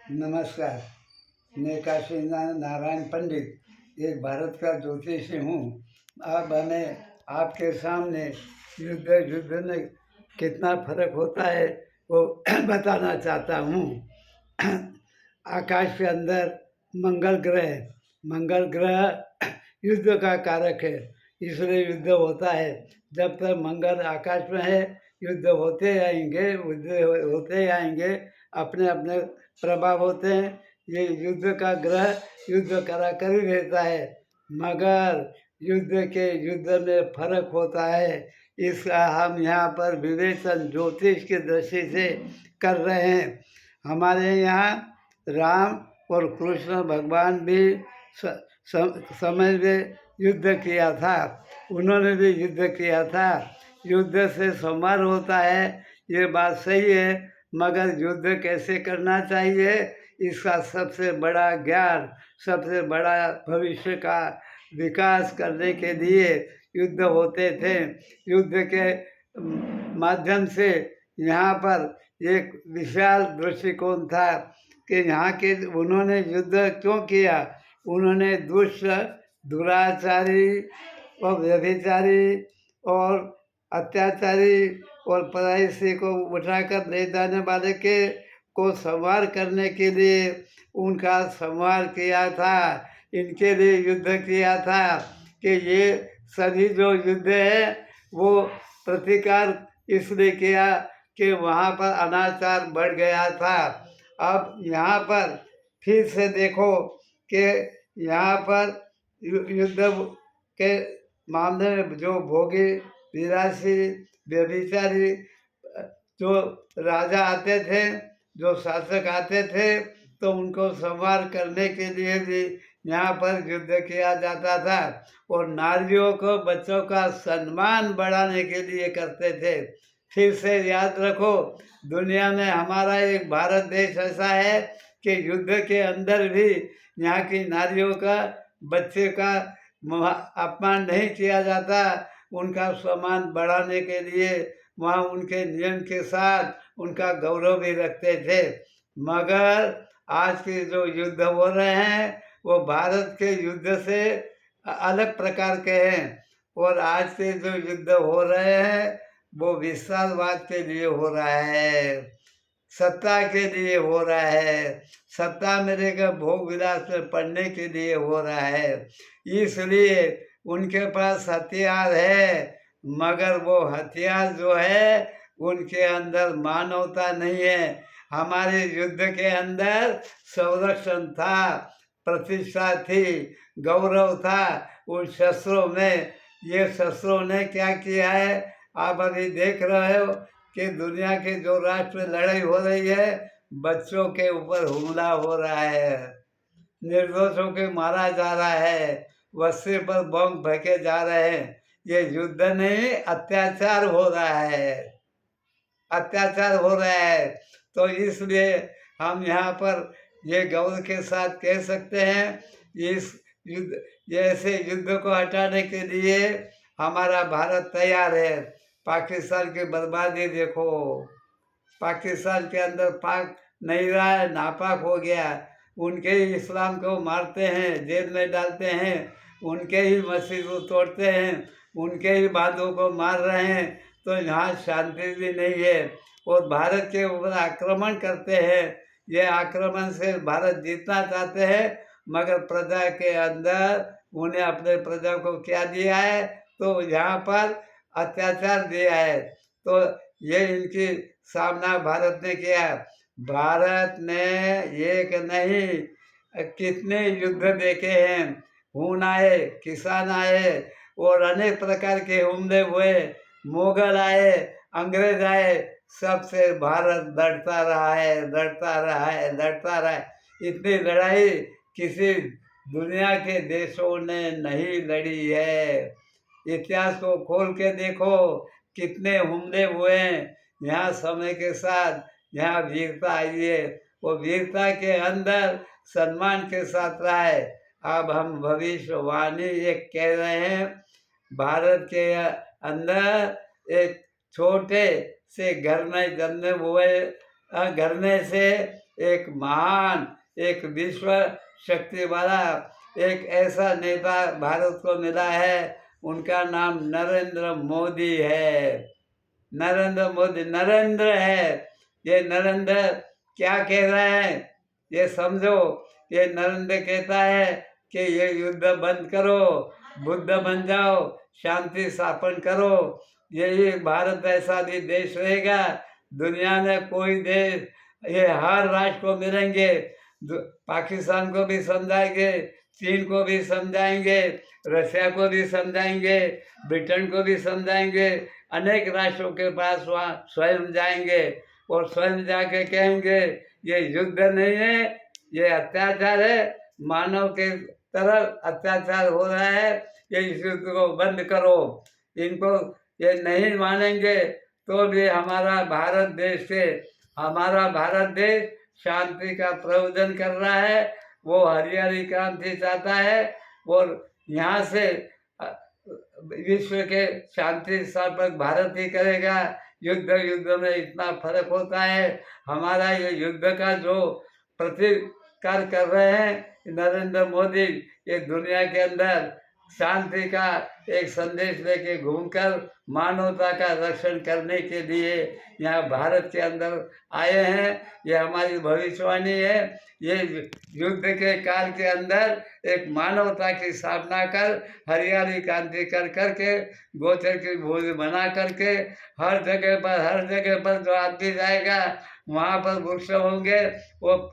नमस्कार। मैं काशी नारायण पंडित एक भारत का ज्योतिषी हूँ। अब हमें आपके सामने युद्ध में कितना फर्क होता है वो बताना चाहता हूँ। आकाश के अंदर मंगल ग्रह युद्ध का कारक है, इसलिए युद्ध होता है। जब तक मंगल आकाश में है युद्ध होते आएंगे, अपने अपने प्रभाव होते हैं। ये युद्ध का ग्रह युद्ध करा कर ही रहता है, मगर युद्ध में फर्क होता है। इसका हम यहाँ पर विवेचन ज्योतिष की दृष्टि से कर रहे हैं। हमारे यहाँ राम और कृष्ण भगवान भी समय में युद्ध किया था, उन्होंने भी युद्ध किया था। युद्ध से संहार होता है, ये बात सही है, मगर युद्ध कैसे करना चाहिए इसका सबसे बड़ा ज्ञान, सबसे बड़ा भविष्य का विकास करने के लिए युद्ध होते थे। युद्ध के माध्यम से यहाँ पर एक विशाल दृष्टिकोण था कि यहाँ के उन्होंने युद्ध क्यों किया। उन्होंने दुष्ट, दुराचारी और व्यभिचारी और अत्याचारी और पराई स्त्री को उठाकर ले जाने वाले को संहार करने के लिए उनका संहार किया था। इनके लिए युद्ध किया था कि ये सभी जो युद्ध है वो प्रतिकार इसलिए किया कि वहाँ पर अनाचार बढ़ गया था। अब यहाँ पर फिर से देखो कि यहाँ पर युद्ध के मामले में जो भोगी, विलासी, व्यभिचारी जो राजा आते थे, जो शासक आते थे, तो उनको संहार करने के लिए भी यहाँ पर युद्ध किया जाता था। और नारियों को, बच्चों का सम्मान बढ़ाने के लिए करते थे। फिर से याद रखो, दुनिया में हमारा एक भारत देश ऐसा है कि युद्ध के अंदर भी यहाँ की नारियों का, बच्चे का अपमान नहीं किया जाता। उनका सम्मान बढ़ाने के लिए वहाँ उनके नियम के साथ उनका गौरव भी रखते थे। मगर आज के जो युद्ध हो रहे हैं वो भारत के युद्ध से अलग प्रकार के हैं। और आज के जो युद्ध हो रहे हैं वो विस्तारवाद के लिए हो रहा है, सत्ता के लिए हो रहा है, सत्ता मेरे का भोग विलास में पढ़ने के लिए हो रहा है। इसलिए उनके पास हथियार है, मगर वो हथियार जो है उनके अंदर मानवता नहीं है। हमारे युद्ध के अंदर संरक्षण था, प्रतिष्ठा थी, गौरव था उन शस्त्रों में। ये शस्त्रों ने क्या किया है, आप अभी देख रहे हो कि दुनिया के जो राष्ट्र में लड़ाई हो रही है, बच्चों के ऊपर हमला हो रहा है, निर्दोषों के मारा जा रहा है, बस्ती पर बम फेंके जा रहे हैं। ये युद्ध नहीं, अत्याचार हो रहा है, अत्याचार हो रहा है। तो इसलिए हम यहाँ पर ये गौरव के साथ कह सकते हैं, इस युद्ध ऐसे युद्ध को हटाने के लिए हमारा भारत तैयार है। पाकिस्तान की बर्बादी देखो, पाकिस्तान के अंदर पाक नहीं रहा है, नापाक हो गया। उनके ही इस्लाम को मारते हैं, जेल में डालते हैं, उनके ही मस्जिद को तोड़ते हैं, उनके ही बांधों को मार रहे हैं। तो यहाँ शांति भी नहीं है और भारत के ऊपर आक्रमण करते हैं। ये आक्रमण से भारत जीतना चाहते हैं, मगर प्रजा के अंदर उन्हें अपने प्रजा को क्या दिया है, तो यहाँ पर अत्याचार दिया है। तो ये इनकी सामना भारत ने किया। भारत ने एक नहीं कितने युद्ध देखे हैं। खून आए, किसान आए और अनेक प्रकार के हमले हुए, मुगल आए, अंग्रेज आए, सबसे भारत लड़ता रहा है, लड़ता रहा है, लड़ता रहा है। इतनी लड़ाई किसी दुनिया के देशों ने नहीं लड़ी है। इतिहास को खोल के देखो, कितने हमले हुए हैं। यहाँ समय के साथ यहाँ वीरता आई है, वो वीरता के अंदर सम्मान के साथ रहा है। अब हम भविष्यवाणी एक कह रहे हैं, भारत के अंदर एक छोटे से घर में जन्मे हुए, घर में से एक महान, एक विश्व शक्ति वाला एक ऐसा नेता भारत को मिला है, उनका नाम नरेंद्र मोदी है। नरेंद्र मोदी नरेंद्र है। ये नरेंद्र क्या कह रहे हैं ये समझो। ये नरेंद्र कहता है कि ये युद्ध बंद करो, बुद्ध बन जाओ, शांति स्थापन करो। यही भारत ऐसा भी देश रहेगा, दुनिया में कोई देश, ये हर राष्ट्र को मिलेंगे, पाकिस्तान को भी समझाएंगे, चीन को भी समझाएंगे, रशिया को भी समझाएंगे, ब्रिटेन को भी समझाएंगे, अनेक राष्ट्रों के पास वहाँ स्वयं जाएंगे और स्वयं जाके कहेंगे ये युद्ध नहीं है, ये अत्याचार है, मानव के तरफ अत्याचार हो रहा है, ये इस युद्ध को बंद करो। इनको ये नहीं मानेंगे तो भी हमारा भारत देश शांति का प्रयोजन कर रहा है। वो हरियाली क्रांति चाहता है और यहाँ से विश्व के शांति स्थापक भारत ही करेगा। युद्ध में इतना फर्क होता है। हमारा ये युद्ध का जो प्रतिकार कर रहे हैं नरेंद्र मोदी, ये दुनिया के अंदर शांति का एक संदेश लेके घूमकर मानवता का रक्षण करने के लिए यहाँ भारत के अंदर आए हैं। ये हमारी भविष्यवाणी है। ये युद्ध के काल के अंदर एक मानवता की स्थापना कर, हरियाली क्रांति कर करके, गोचर की भूमि बना करके, हर जगह पर जो आदमी जाएगा वहाँ पर वृक्ष होंगे, वो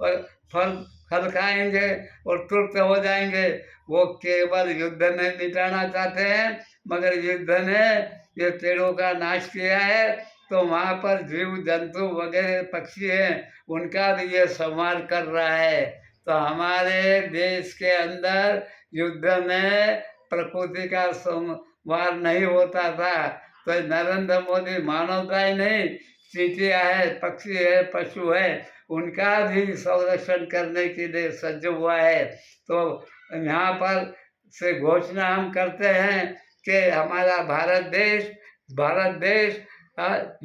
फल खाएंगे और तृप्त हो जाएंगे। वो केवल युद्ध में मिटाना चाहते हैं, मगर युद्ध ने ये पेड़ों का नाश किया है, तो वहाँ पर जीव जंतु वगैरह पक्षी हैं, उनका भी ये संहार कर रहा है। तो हमारे देश के अंदर युद्ध में प्रकृति का संहार नहीं होता था। तो नरेंद्र मोदी मानवता ही नहीं, चींटियाँ है, पक्षी है, पशु है, उनका भी संरक्षण करने के लिए सज्ज हुआ है। तो यहाँ पर से घोषणा हम करते हैं कि हमारा भारत देश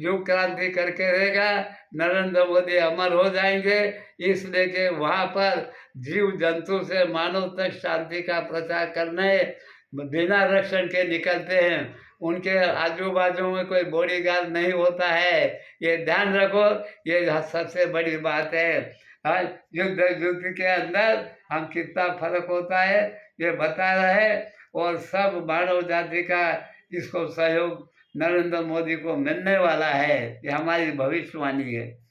युग क्रांति करके रहेगा। नरेंद्र मोदी अमर हो जाएंगे, इसलिए कि वहाँ पर जीव जंतु से मानव तक शांति का प्रचार करने बिना रक्षण के निकलते हैं। उनके आजू बाजू में कोई बॉडीगार्ड नहीं होता है, ये ध्यान रखो। ये सबसे बड़ी बात है। युद्ध के अंदर हम कितना फर्क होता है ये बता रहे, और सब मानव जाति का इसको सहयोग नरेंद्र मोदी को मिलने वाला है। ये हमारी भविष्यवाणी है।